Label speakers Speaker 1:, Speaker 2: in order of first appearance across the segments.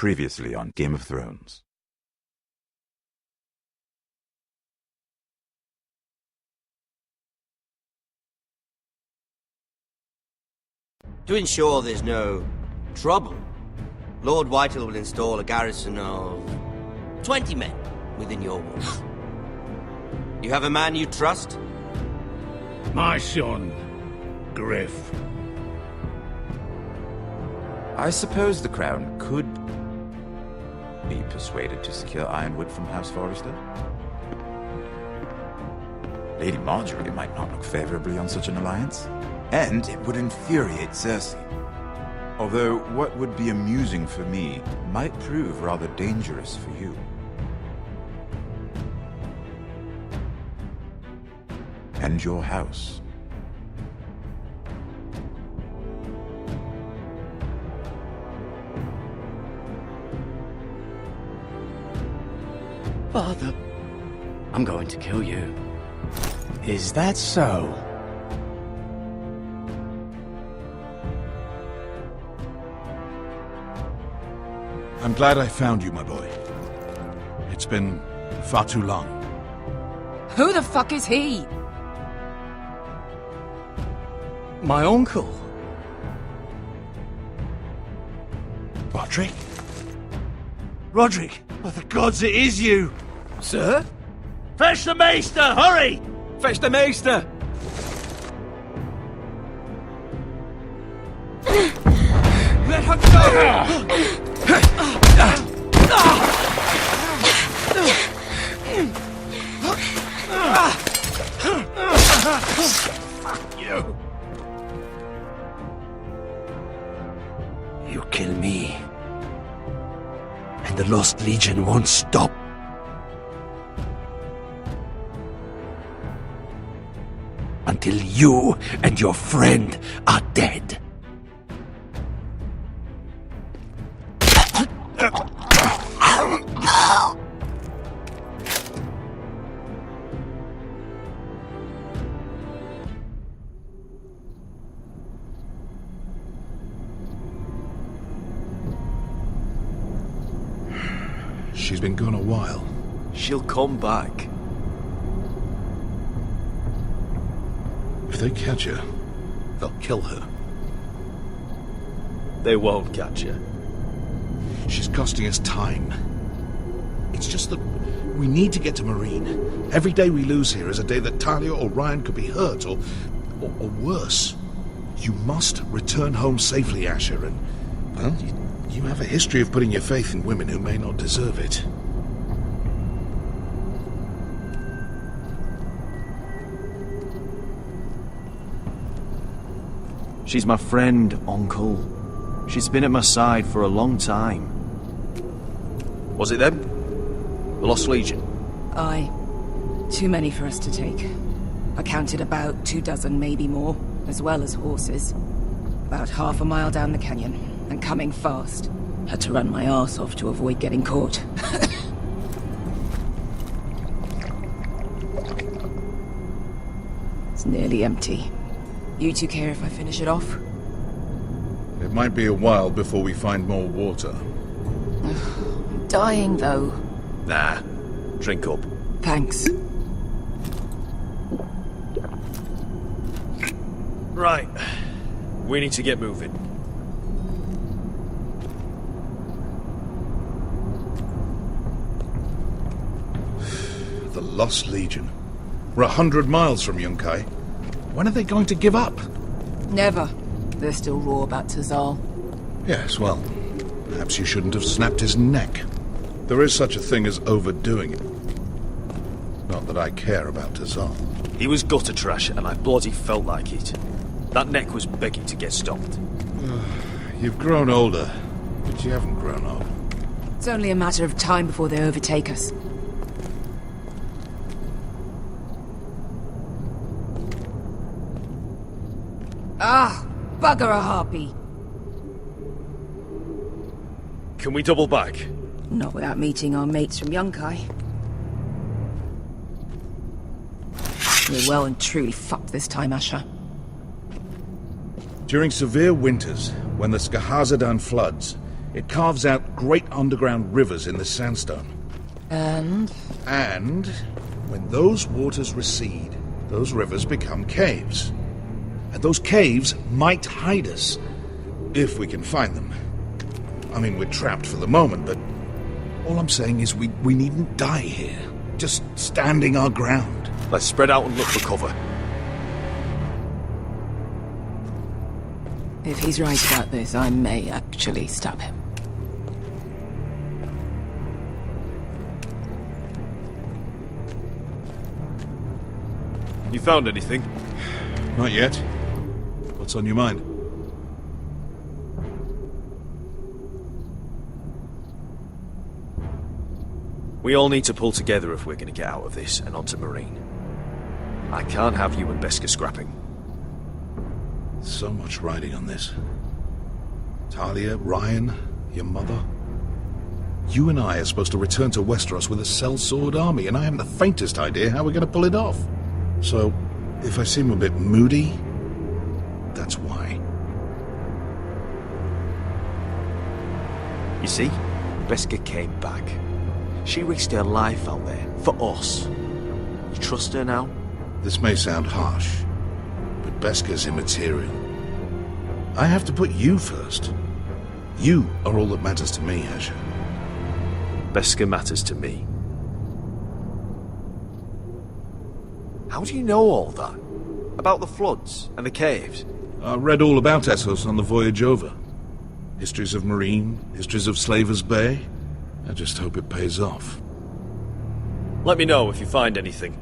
Speaker 1: Previously on Game of Thrones.
Speaker 2: To ensure there's no trouble, Lord Whitehall will install a garrison of 20 men within your walls. You have a man you trust?
Speaker 3: My son, Griff.
Speaker 1: I suppose the Crown could be persuaded to secure Ironwood from House Forrester. Lady Marjorie might not look favorably on such an alliance, and it would infuriate Cersei. Although what would be amusing for me might prove rather dangerous for you. And your house.
Speaker 4: Father, I'm going to kill you.
Speaker 3: Is that so? I'm glad I found you, my boy. It's been far too long.
Speaker 5: Who the fuck is he?
Speaker 3: My uncle. Roderick? Roderick! By the gods, it is you!
Speaker 4: Sir?
Speaker 3: Fetch the maester! Hurry!
Speaker 4: Fetch the maester!
Speaker 3: Let her go! Fuck you! You kill me, and the Lost Legion won't stop. Until you and your friend are dead. She's been gone a while.
Speaker 4: She'll come back.
Speaker 3: If they catch her, they'll kill her.
Speaker 4: They won't catch her.
Speaker 3: She's costing us time. It's just that we need to get to Marine. Every day we lose here is a day that Talia or Ryan could be hurt, or worse. You must return home safely, Asher, and, well, you have a history of putting your faith in women who may not deserve it.
Speaker 4: She's my friend, Uncle. She's been at my side for a long time. Was it them? The Lost Legion?
Speaker 5: Aye. Too many for us to take. I counted about 24, maybe more, as well as horses. About half a mile down the canyon, and coming fast. Had to run my arse off to avoid getting caught. It's nearly empty. You two care if I finish it off?
Speaker 3: It might be a while before we find more water.
Speaker 5: I'm dying, though.
Speaker 4: Nah. Drink up.
Speaker 5: Thanks.
Speaker 4: Right. We need to get moving.
Speaker 3: The Lost Legion. We're 100 miles from Yunkai. When are they going to give up?
Speaker 5: Never. They're still raw about Tazal.
Speaker 3: Yes, well, perhaps you shouldn't have snapped his neck. There is such a thing as overdoing it. Not that I care about Tazal.
Speaker 4: He was gutter trash, and I bloody felt like it. That neck was begging to get stopped.
Speaker 3: You've grown older, but you haven't grown up.
Speaker 5: It's only a matter of time before they overtake us. Ah, bugger a harpy.
Speaker 4: Can we double back?
Speaker 5: Not without meeting our mates from Yunkai. We're well and truly fucked this time, Asher.
Speaker 3: During severe winters, when the Skahazadan floods, It carves out great underground rivers in the sandstone.
Speaker 5: And?
Speaker 3: And when those waters recede, those rivers become caves. And those caves might hide us, if we can find them. I mean, we're trapped for the moment, but all I'm saying is we needn't die here. Just standing our ground.
Speaker 4: Let's spread out and look for cover.
Speaker 5: If he's right about this, I may actually stab him.
Speaker 4: You found anything?
Speaker 3: Not yet. What's on your mind?
Speaker 4: We all need to pull together if we're going to get out of this and onto Marine. I can't have you and Beskha scrapping.
Speaker 3: So much riding on this. Talia, Ryan, your mother. You and I are supposed to return to Westeros with a sellsword army, and I haven't the faintest idea how we're going to pull it off. So, if I seem a bit moody, that's why.
Speaker 4: You see, Beskha came back. She risked her life out there, for us. You trust her now?
Speaker 3: This may sound harsh, but Beskha's immaterial. I have to put you first. You are all that matters to me, Asher.
Speaker 4: Beskha matters to me. How do you know all that? About the floods and the caves?
Speaker 3: I read all about Essos on the voyage over. Histories of Marine, histories of Slaver's Bay. I just hope it pays off.
Speaker 4: Let me know if you find anything.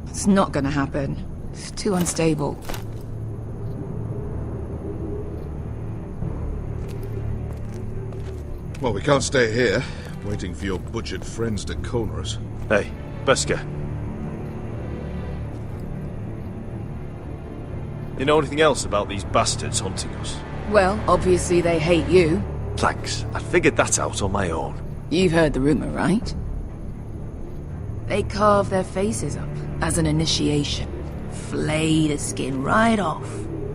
Speaker 5: It's not gonna happen. It's too unstable.
Speaker 3: Well, we can't stay here, waiting for your butchered friends to corner us.
Speaker 4: Hey, Beskha. You know anything else about these bastards hunting us?
Speaker 5: Well, obviously they hate you.
Speaker 4: Thanks. I figured that out on my own.
Speaker 5: You've heard the rumor, right? They carve their faces up as an initiation. Flay the skin right off.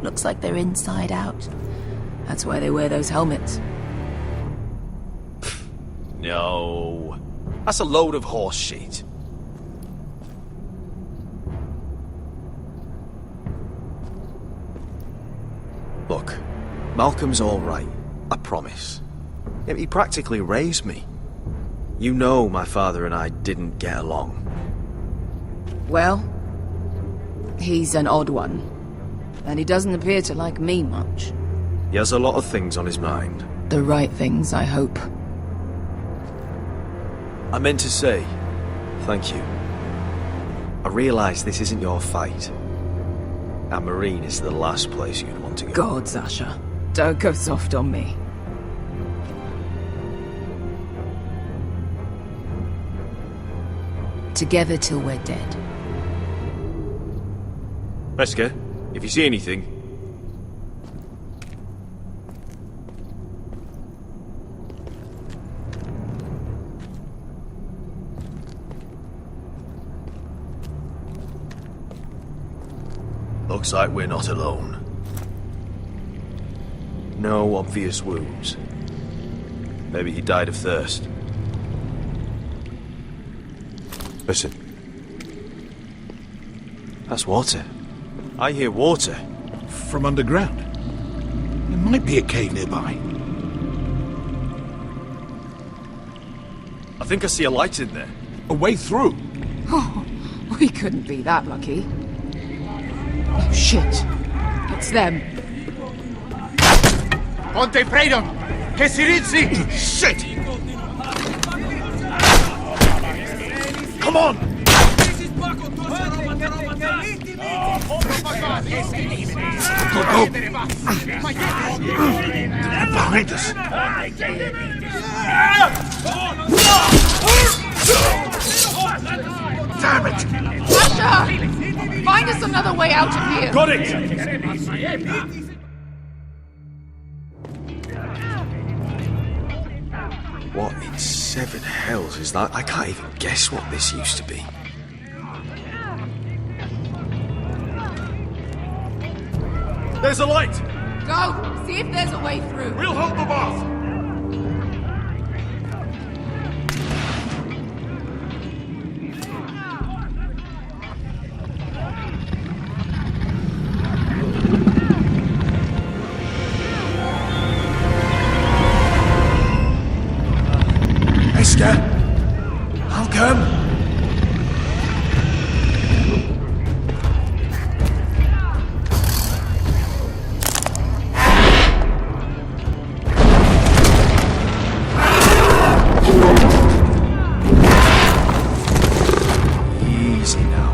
Speaker 5: Looks like they're inside out. That's why they wear those helmets.
Speaker 4: No. That's a load of horse shit. Look, Malcolm's all right. I promise. He practically raised me. You know my father and I didn't get along.
Speaker 5: Well, he's an odd one. And he doesn't appear to like me much.
Speaker 4: He has a lot of things on his mind.
Speaker 5: The right things, I hope.
Speaker 4: I meant to say, thank you. I realise this isn't your fight. And Marine is the last place you'd want to go.
Speaker 5: God, Sasha. Don't go soft on me. Together till we're dead.
Speaker 4: Beskha, if you see anything... Looks like we're not alone. No obvious wounds. Maybe he died of thirst. Listen. That's water. I hear water.
Speaker 3: From underground. There might be a cave nearby.
Speaker 4: I think I see a light in there.
Speaker 3: A way through.
Speaker 5: Oh, we couldn't be that lucky. Oh, shit. It's them.
Speaker 6: Ponte Freedom! Che si rizzi!
Speaker 3: Shit! Come on! Go, go! They're behind us! Damn it!
Speaker 5: Sasha! Find us another way out of here!
Speaker 4: Got it! What in seven hells is as that. I can't even guess what this used to be.
Speaker 3: There's a light!
Speaker 5: Go! See if there's a way through.
Speaker 3: We'll hold them off!
Speaker 4: Mister! Malcolm! Easy now.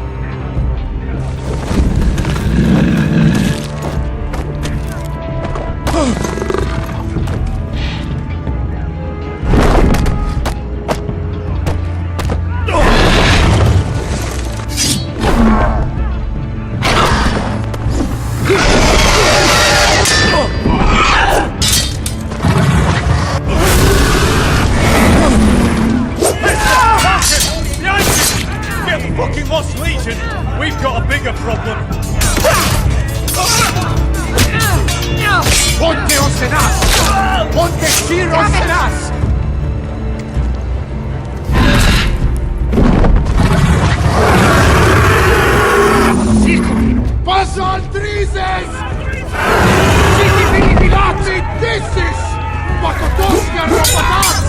Speaker 6: Fucking lost Legion! We've got a bigger problem! Ponteos en us! Ponte Shiros en us! Paso al Trises! Siki Filipilati Dissis! Pakotoska Ropatats!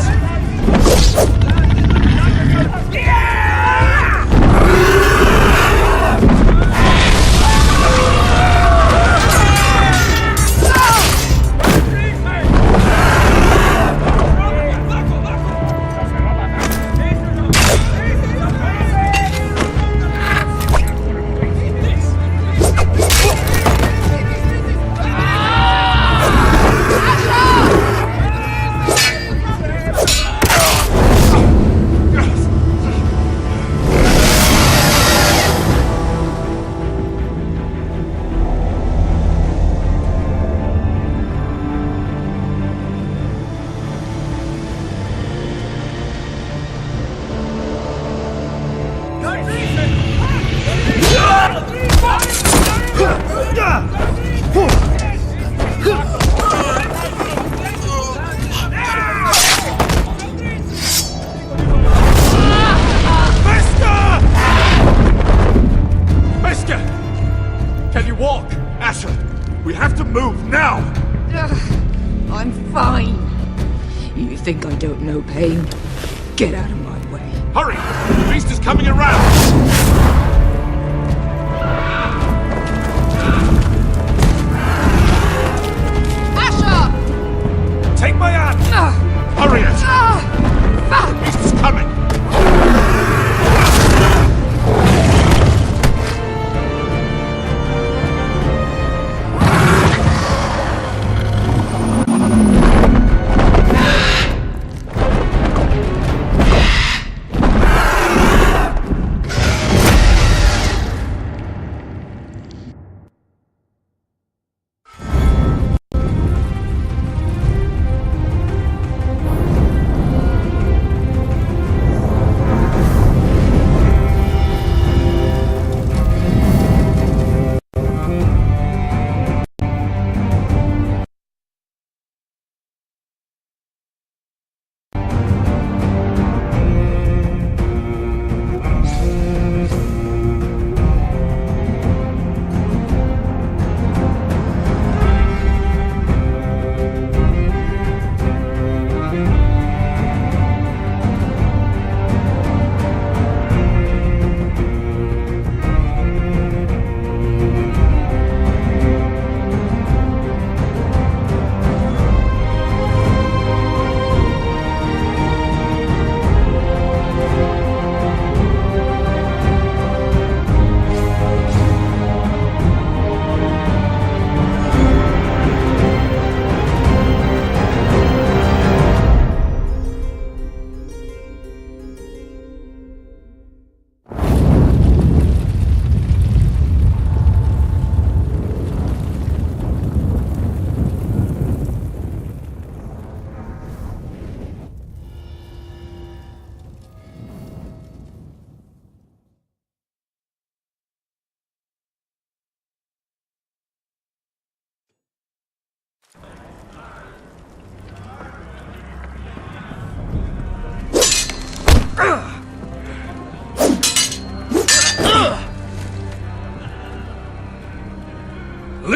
Speaker 5: I'm fine. You think I don't know pain? Get out of my way.
Speaker 3: Hurry! The beast is coming around!
Speaker 5: Asher!
Speaker 3: Take my hand! Hurry it! The beast is coming!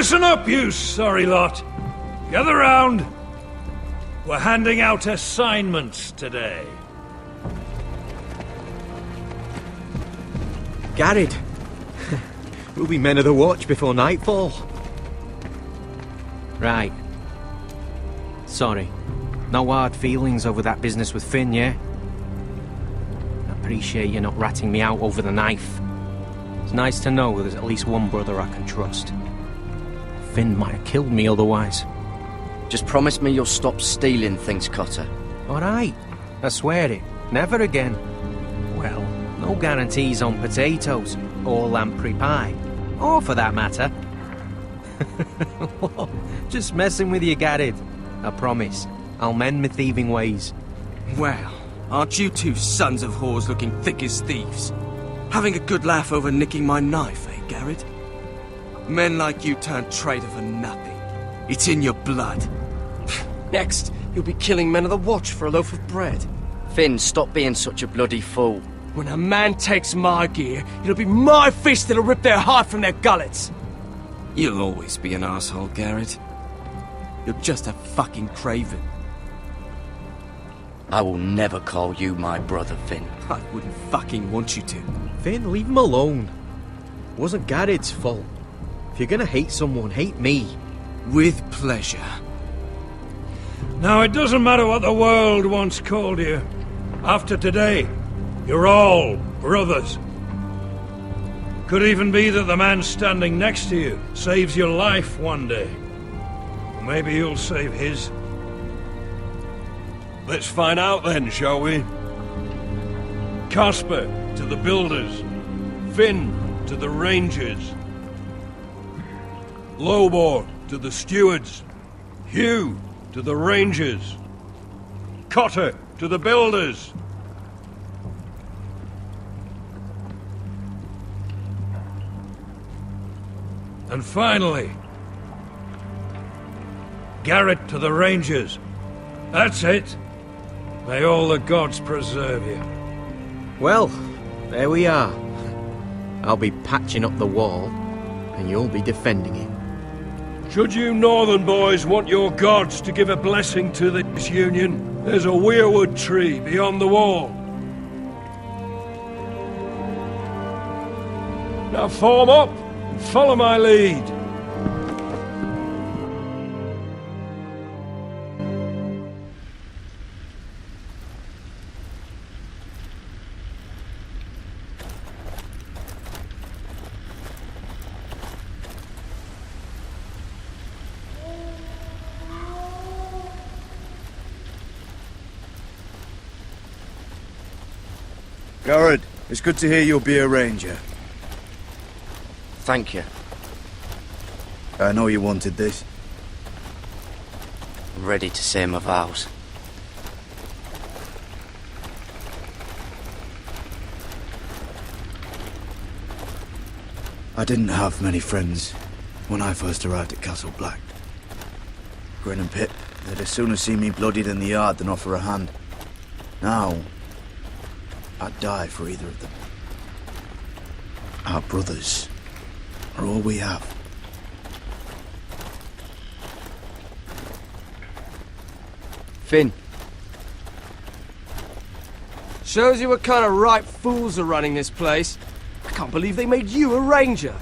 Speaker 6: Listen up, you sorry lot. Gather round. We're handing out assignments today.
Speaker 4: Garrett, we'll be men of the watch before nightfall. Right. Sorry. No hard feelings over that business with Finn, yeah? I appreciate you not ratting me out over the knife. It's nice to know there's at least one brother I can trust. Finn might have killed me otherwise.
Speaker 2: Just promise me you'll stop stealing things, Cotter.
Speaker 4: Alright, I swear it. Never again. Well, no guarantees on potatoes, or lamprey pie. Or for that matter. Just messing with you, Garrett. I promise. I'll mend my thieving ways.
Speaker 7: Well, aren't you two sons of whores looking thick as thieves? Having a good laugh over nicking my knife, eh, Garrett? Men like you turn traitor for nothing. It's in your blood. Next, you'll be killing men of the watch for a loaf of bread.
Speaker 2: Finn, stop being such a bloody fool.
Speaker 7: When a man takes my gear, it'll be my fist that'll rip their heart from their gullets. You'll always be an asshole, Garrett. You're just a fucking craven.
Speaker 2: I will never call you my brother, Finn.
Speaker 7: I wouldn't fucking want you to.
Speaker 4: Finn, leave him alone. It wasn't Garrett's fault. If you're gonna hate someone, hate me.
Speaker 7: With pleasure.
Speaker 6: Now, it doesn't matter what the world once called you. After today, you're all brothers. Could even be that the man standing next to you saves your life one day. Maybe you'll save his. Let's find out then, shall we? Casper to the builders. Finn to the rangers. Lobor to the stewards. Hugh to the rangers. Cotter to the builders. And finally, Garrett to the rangers. That's it. May all the gods preserve you.
Speaker 4: Well, there we are. I'll be patching up the wall, and you'll be defending it.
Speaker 6: Should you northern boys want your gods to give a blessing to this union, there's a weirwood tree beyond the wall. Now form up and follow my lead.
Speaker 8: Garrett, it's good to hear you'll be a ranger.
Speaker 2: Thank you.
Speaker 8: I know you wanted this.
Speaker 2: I'm ready to say my vows.
Speaker 8: I didn't have many friends when I first arrived at Castle Black. Grin and Pip, they'd as soon see me bloodied in the yard than offer a hand. Now, I'd die for either of them. Our brothers are all we have.
Speaker 2: Finn.
Speaker 7: Shows you what kind of ripe fools are running this place. I can't believe they made you a ranger.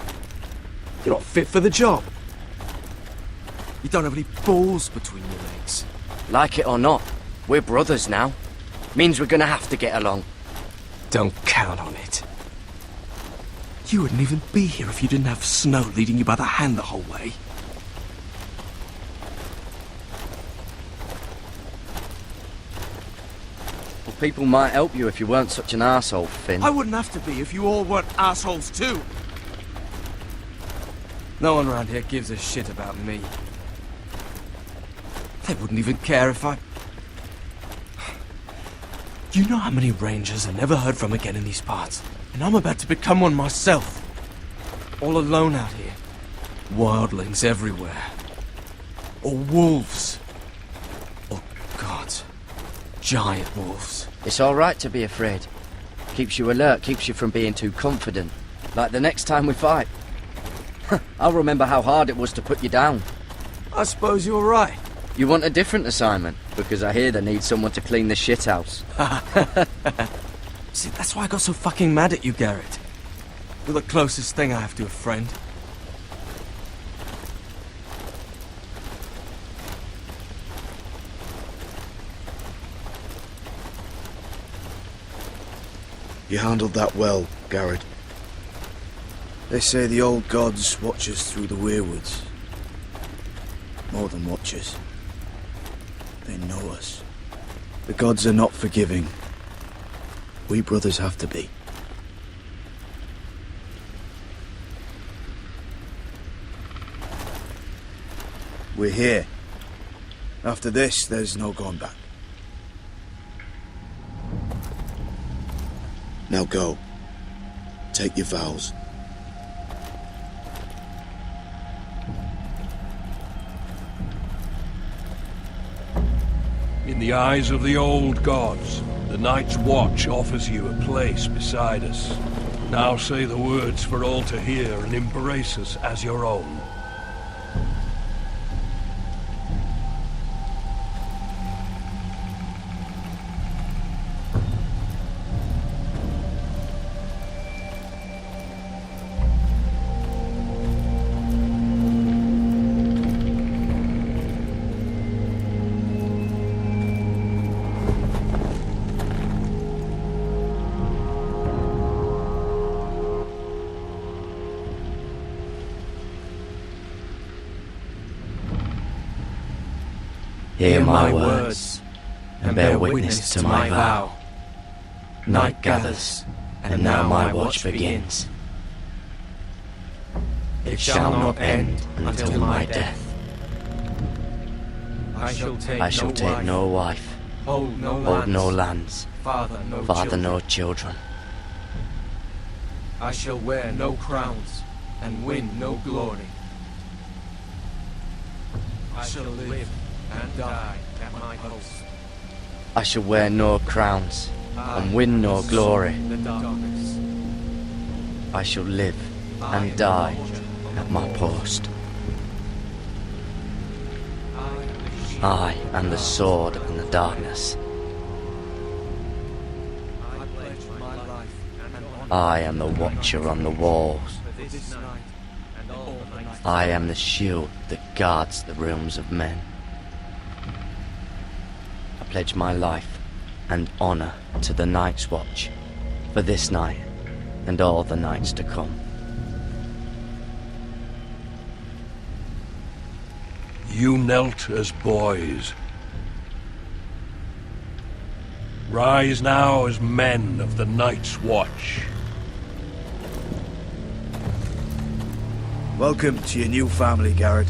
Speaker 7: You're not fit for the job. You don't have any balls between your legs.
Speaker 2: Like it or not, we're brothers now. Means we're gonna have to get along.
Speaker 7: Don't count on it. You wouldn't even be here if you didn't have Snow leading you by the hand the whole way.
Speaker 2: Well, people might help you if you weren't such an arsehole, Finn.
Speaker 7: I wouldn't have to be if you all weren't assholes too. No one around here gives a shit about me. They wouldn't even care if I... Do you know how many rangers I never heard from again in these parts? And I'm about to become one myself. All alone out here. Wildlings everywhere. Or wolves. Or gods. Giant wolves.
Speaker 2: It's all right to be afraid. Keeps you alert, keeps you from being too confident. Like the next time we fight.
Speaker 9: I'll remember how hard it was to put you down.
Speaker 7: I suppose you're right.
Speaker 9: You want a different assignment? Because I hear they need someone to clean the shithouse.
Speaker 7: See, that's why I got so fucking mad at you, Garrett. You're the closest thing I have to a friend.
Speaker 8: You handled that well, Garrett. They say the old gods watch us through the weirwoods. More than watchers. They know us. The gods are not forgiving. We brothers have to be. We're here. After this, there's no going back. Now go. Take your vows.
Speaker 6: In the eyes of the old gods, the Night's Watch offers you a place beside us. Now say the words for all to hear and embrace us as your own.
Speaker 9: Hear my words, and bear witness to my vow. Night gathers, and now my watch begins. It shall not end until my death. I shall take no wife, hold no lands, father no children.
Speaker 4: I shall wear no crowns, and win no glory. I shall live and die at my post.
Speaker 9: I shall wear no crowns, and win no glory. I shall live and die at my post. I am the sword and the darkness. I am the watcher on the walls. I am the shield that guards the realms of men. I pledge my life and honor to the Night's Watch for this night and all the nights to come.
Speaker 6: You knelt as boys. Rise now as men of the Night's Watch.
Speaker 8: Welcome to your new family, Garrett.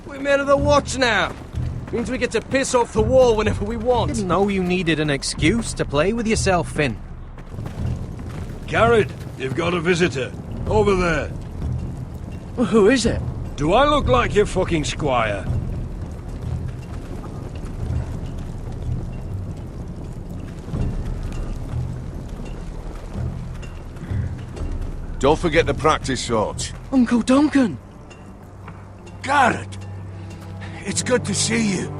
Speaker 7: We're men of the Watch now. Means we get to piss off the wall whenever we want.
Speaker 4: Didn't know you needed an excuse to play with yourself, Finn.
Speaker 6: Garrett, you've got a visitor. Over there.
Speaker 9: Well, who is it?
Speaker 6: Do I look like your fucking squire?
Speaker 10: Don't forget to practice, Sorge.
Speaker 9: Uncle Duncan!
Speaker 10: Garrett! It's good to see you.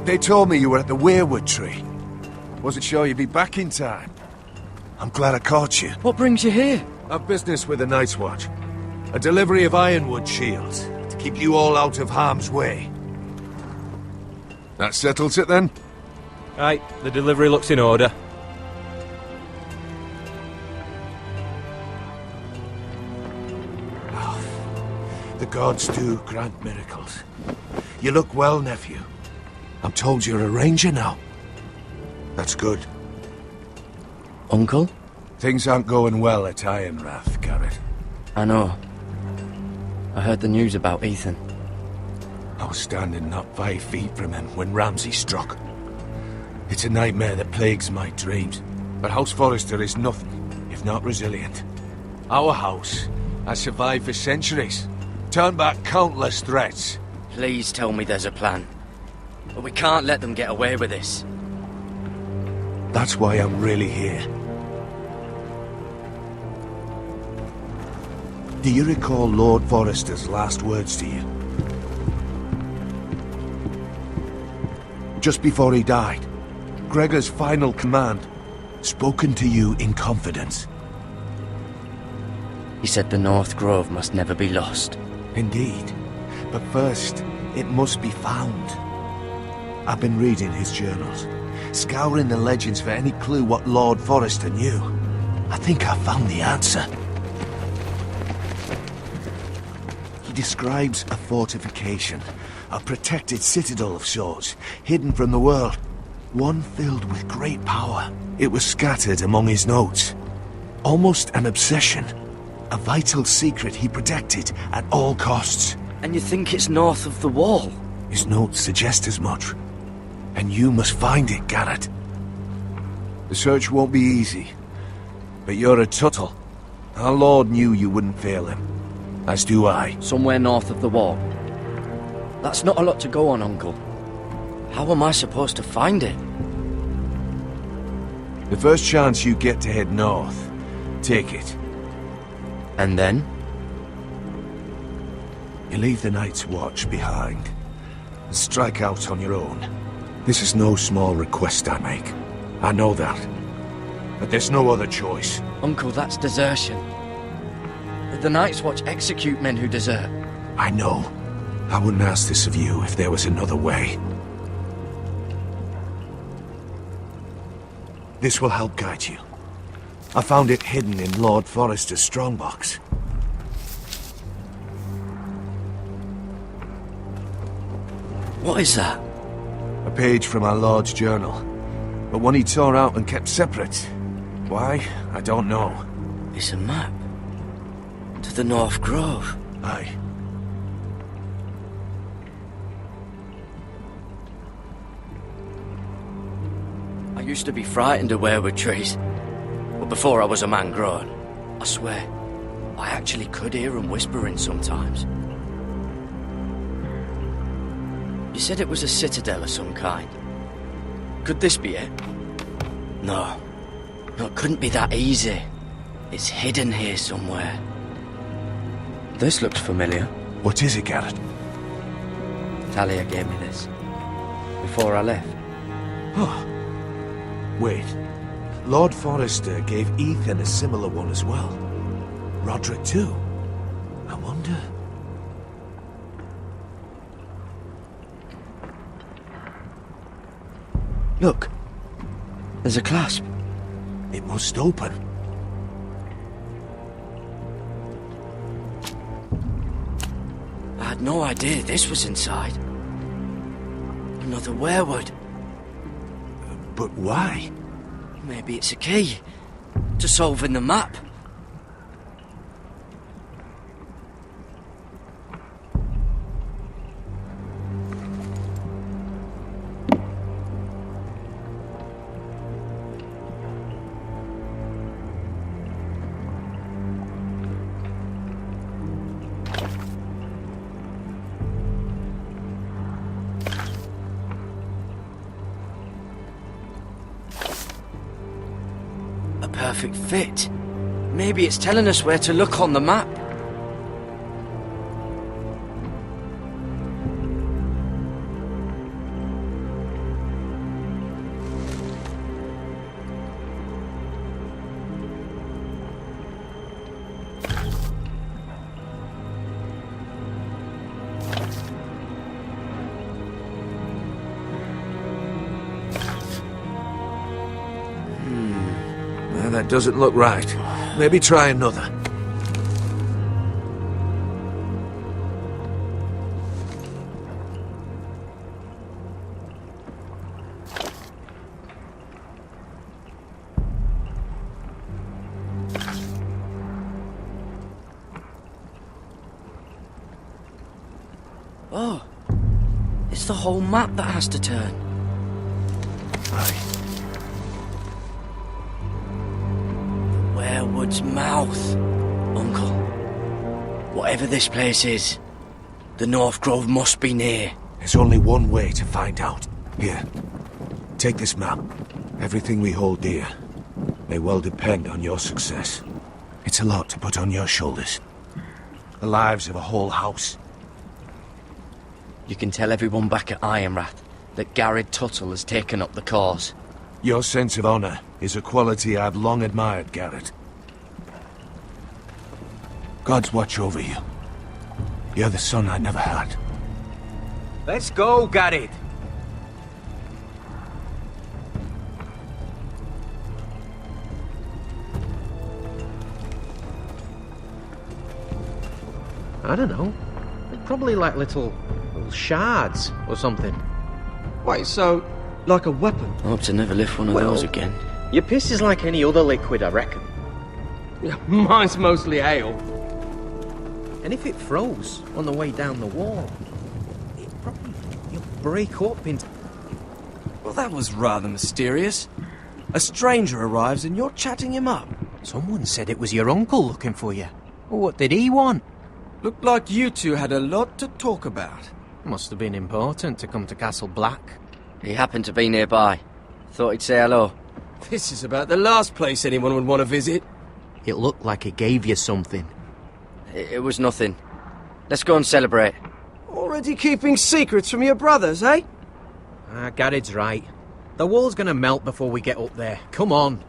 Speaker 10: They told me you were at the weirwood tree. Wasn't sure you'd be back in time. I'm glad I caught you.
Speaker 9: What brings you here?
Speaker 10: I've business with the Night's Watch. A delivery of ironwood shields to keep you all out of harm's way. That settles it then?
Speaker 11: Right, the delivery looks in order.
Speaker 10: The gods do grant miracles. You look well, nephew. I'm told you're a ranger now. That's good.
Speaker 9: Uncle?
Speaker 10: Things aren't going well at Ironrath, Garrett.
Speaker 9: I know. I heard the news about Ethan.
Speaker 10: I was standing not 5 feet from him when Ramsay struck. It's a nightmare that plagues my dreams. But House Forrester is nothing if not resilient. Our house I survived for centuries. Turned back countless threats.
Speaker 9: Please tell me there's a plan. But we can't let them get away with this.
Speaker 10: That's why I'm really here. Do you recall Lord Forrester's last words to you? Just before he died, Gregor's final command, spoken to you in confidence.
Speaker 9: He said the North Grove must never be lost.
Speaker 10: Indeed. But first, it must be found. I've been reading his journals, scouring the legends for any clue what Lord Forrester knew. I think I found the answer. He describes a fortification, a protected citadel of sorts, hidden from the world. One filled with great power. It was scattered among his notes. Almost an obsession. A vital secret he protected at all costs.
Speaker 9: And you think it's north of the wall?
Speaker 10: His notes suggest as much. And you must find it, Garrett. The search won't be easy. But you're a Tuttle. Our Lord knew you wouldn't fail him. As do I.
Speaker 9: Somewhere north of the wall. That's not a lot to go on, Uncle. How am I supposed to find it?
Speaker 10: The first chance you get to head north, take it.
Speaker 9: And then?
Speaker 10: You leave the Night's Watch behind and strike out on your own. This is no small request I make. I know that. But there's no other choice.
Speaker 9: Uncle, that's desertion. The Night's Watch execute men who desert.
Speaker 10: I know. I wouldn't ask this of you if there was another way. This will help guide you. I found it hidden in Lord Forrester's strongbox.
Speaker 9: What is that?
Speaker 10: A page from our Lord's journal. But one he tore out and kept separate. Why? I don't know.
Speaker 9: It's a map. To the North Grove.
Speaker 10: Aye.
Speaker 9: I used to be frightened of weirwood trees. But before I was a man grown, I swear, I actually could hear them whispering sometimes. You said it was a citadel of some kind. Could this be it? No. No, it couldn't be that easy. It's hidden here somewhere. This looks familiar.
Speaker 10: What is it, Garrett?
Speaker 9: Talia gave me this. Before I left.
Speaker 10: Oh. Wait. Lord Forrester gave Ethan a similar one as well. Roderick too. I wonder...
Speaker 9: Look. There's a clasp.
Speaker 10: It must open.
Speaker 9: I had no idea this was inside. Another weirwood.
Speaker 10: But why?
Speaker 9: Maybe it's a key to solving the map. Perfect fit. Maybe it's telling us where to look on the map.
Speaker 10: That doesn't look right. Maybe try another.
Speaker 9: Oh, it's the whole map that has to turn.
Speaker 10: Aye.
Speaker 9: Weirwood's mouth, Uncle. Whatever this place is, the North Grove must be near.
Speaker 10: There's only one way to find out. Here, take this map. Everything we hold dear may well depend on your success. It's a lot to put on your shoulders. The lives of a whole house.
Speaker 9: You can tell everyone back at Ironrath that Garrett Tuttle has taken up the cause.
Speaker 10: Your sense of honor is a quality I've long admired, Garrett. God's watch over you. You're the son I never had.
Speaker 11: Let's go, Garrett.
Speaker 4: I don't know. They're probably like little shards or something.
Speaker 7: Wait, so, like a weapon?
Speaker 9: I hope to never lift one of those again.
Speaker 4: Your piss is like any other liquid, I reckon.
Speaker 7: Yeah, mine's mostly ale.
Speaker 4: And if it froze on the way down the wall, it probably you'll break up into...
Speaker 7: Well, that was rather mysterious. A stranger arrives and you're chatting him up.
Speaker 4: Someone said it was your uncle looking for you. Well, what did he want?
Speaker 7: Looked like you two had a lot to talk about.
Speaker 4: Must have been important to come to Castle Black.
Speaker 9: He happened to be nearby. Thought he'd say hello.
Speaker 7: This is about the last place anyone would want to visit.
Speaker 4: It looked like it gave you something.
Speaker 9: It was nothing. Let's go and celebrate.
Speaker 7: Already keeping secrets from your brothers, eh?
Speaker 4: Garrett's right. The wall's gonna melt before we get up there. Come on.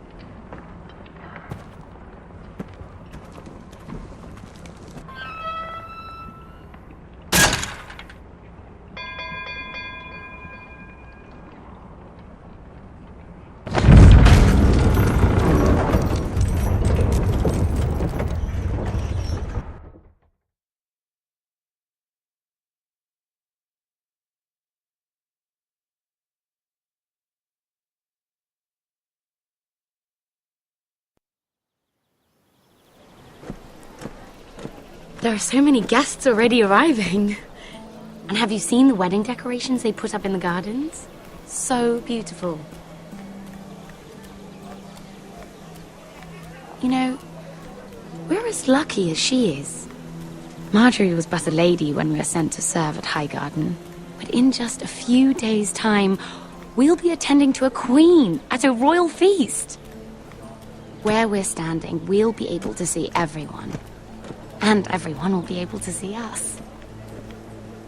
Speaker 12: There are so many guests already arriving. And have you seen the wedding decorations they put up in the gardens? So beautiful. You know, we're as lucky as she is. Marjorie was but a lady when we were sent to serve at Highgarden. But in just a few days' time, we'll be attending to a queen at a royal feast. Where we're standing, we'll be able to see everyone. And everyone will be able to see us.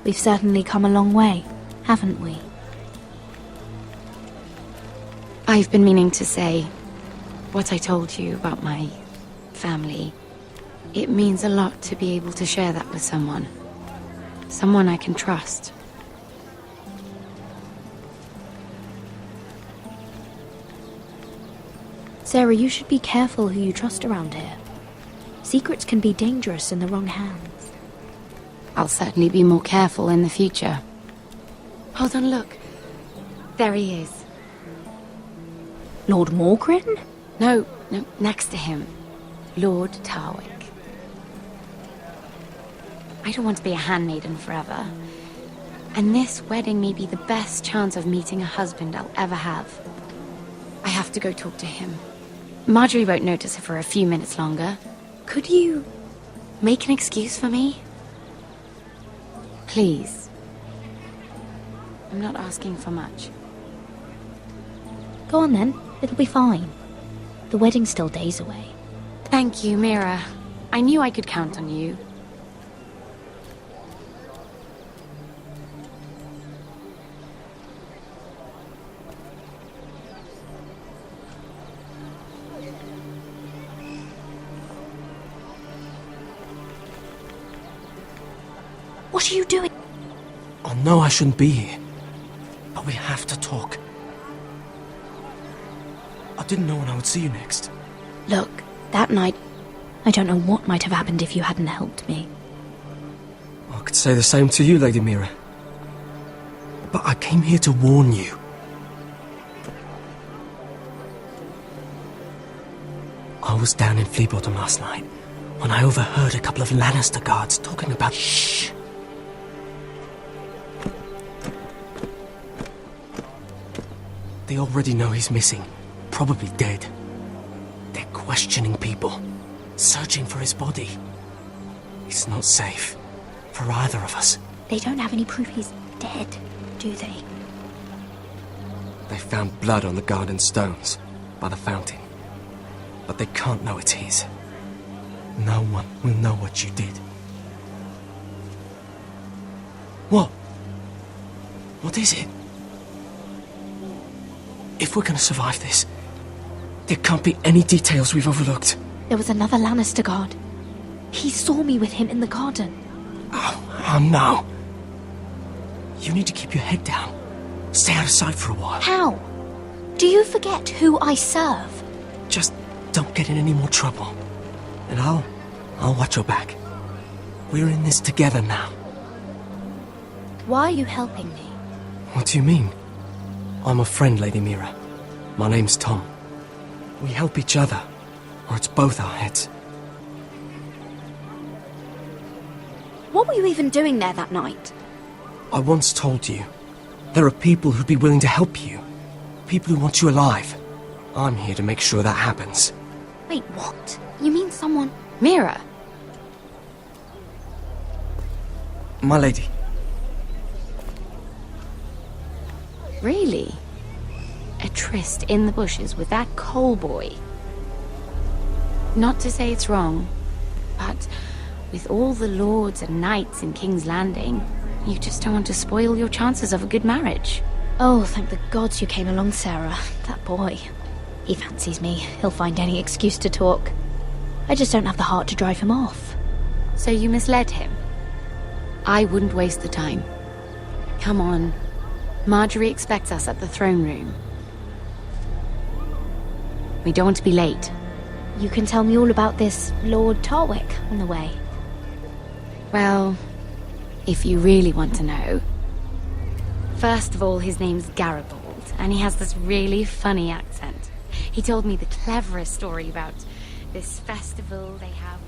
Speaker 13: We've certainly come a long way, haven't we?
Speaker 12: I've been meaning to say what I told you about my family. It means a lot to be able to share that with someone. Someone I can trust.
Speaker 13: Sarah, you should be careful who you trust around here. Secrets can be dangerous in the wrong hands.
Speaker 12: I'll certainly be more careful in the future. Hold on, look. There he is.
Speaker 13: Lord Morgrin?
Speaker 12: No, next to him. Lord Tarwick. I don't want to be a handmaiden forever. And this wedding may be the best chance of meeting a husband I'll ever have. I have to go talk to him. Marjorie won't notice her for a few minutes longer. Could you make an excuse for me? Please. I'm not asking for much.
Speaker 13: Go on then, it'll be fine. The wedding's still days away.
Speaker 12: Thank you, Mira. I knew I could count on you.
Speaker 13: What are you doing?
Speaker 7: I know I shouldn't be here, but we have to talk. I didn't know when I would see you next.
Speaker 13: Look, that night, I don't know what might have happened if you hadn't helped me.
Speaker 7: I could say the same to you, Lady Mira. But I came here to warn you. I was down in Fleabottom last night when I overheard a couple of Lannister guards talking about... Shh! They already know he's missing, probably dead. They're questioning people, searching for his body. He's not safe. For either of us.
Speaker 13: They don't have any proof he's dead, do they?
Speaker 7: They found blood on the garden stones by the fountain. But they can't know it's his. No one will know what you did. What? What is it? If we're gonna survive this, there can't be any details we've overlooked.
Speaker 13: There was another Lannister guard. He saw me with him in the garden.
Speaker 7: Oh no. You need to keep your head down. Stay out of sight for a while.
Speaker 13: How? Do you forget who I serve?
Speaker 7: Just don't get in any more trouble. And I'll watch your back. We're in this together now.
Speaker 13: Why are you helping me?
Speaker 7: What do you mean? I'm a friend, Lady Mira. My name's Tom. We help each other, or it's both our heads.
Speaker 13: What were you even doing there that night?
Speaker 7: I once told you, there are people who'd be willing to help you. People who want you alive. I'm here to make sure that happens.
Speaker 13: Wait, what? You mean someone...
Speaker 12: Mira.
Speaker 7: My lady.
Speaker 12: Really? A tryst in the bushes with that coal boy? Not to say it's wrong, but with all the lords and knights in King's Landing, you just don't want to spoil your chances of a good marriage.
Speaker 13: Oh, thank the gods you came along, Sarah. That boy. He fancies me. He'll find any excuse to talk. I just don't have the heart to drive him off.
Speaker 12: So you misled him? I wouldn't waste the time. Come on. Marjorie expects us at the throne room. We don't want to be late.
Speaker 13: You can tell me all about this Lord Tarwick on the way.
Speaker 12: Well, if you really want to know. First of all, his name's Garibald, and he has this really funny accent. He told me the cleverest story about this festival they have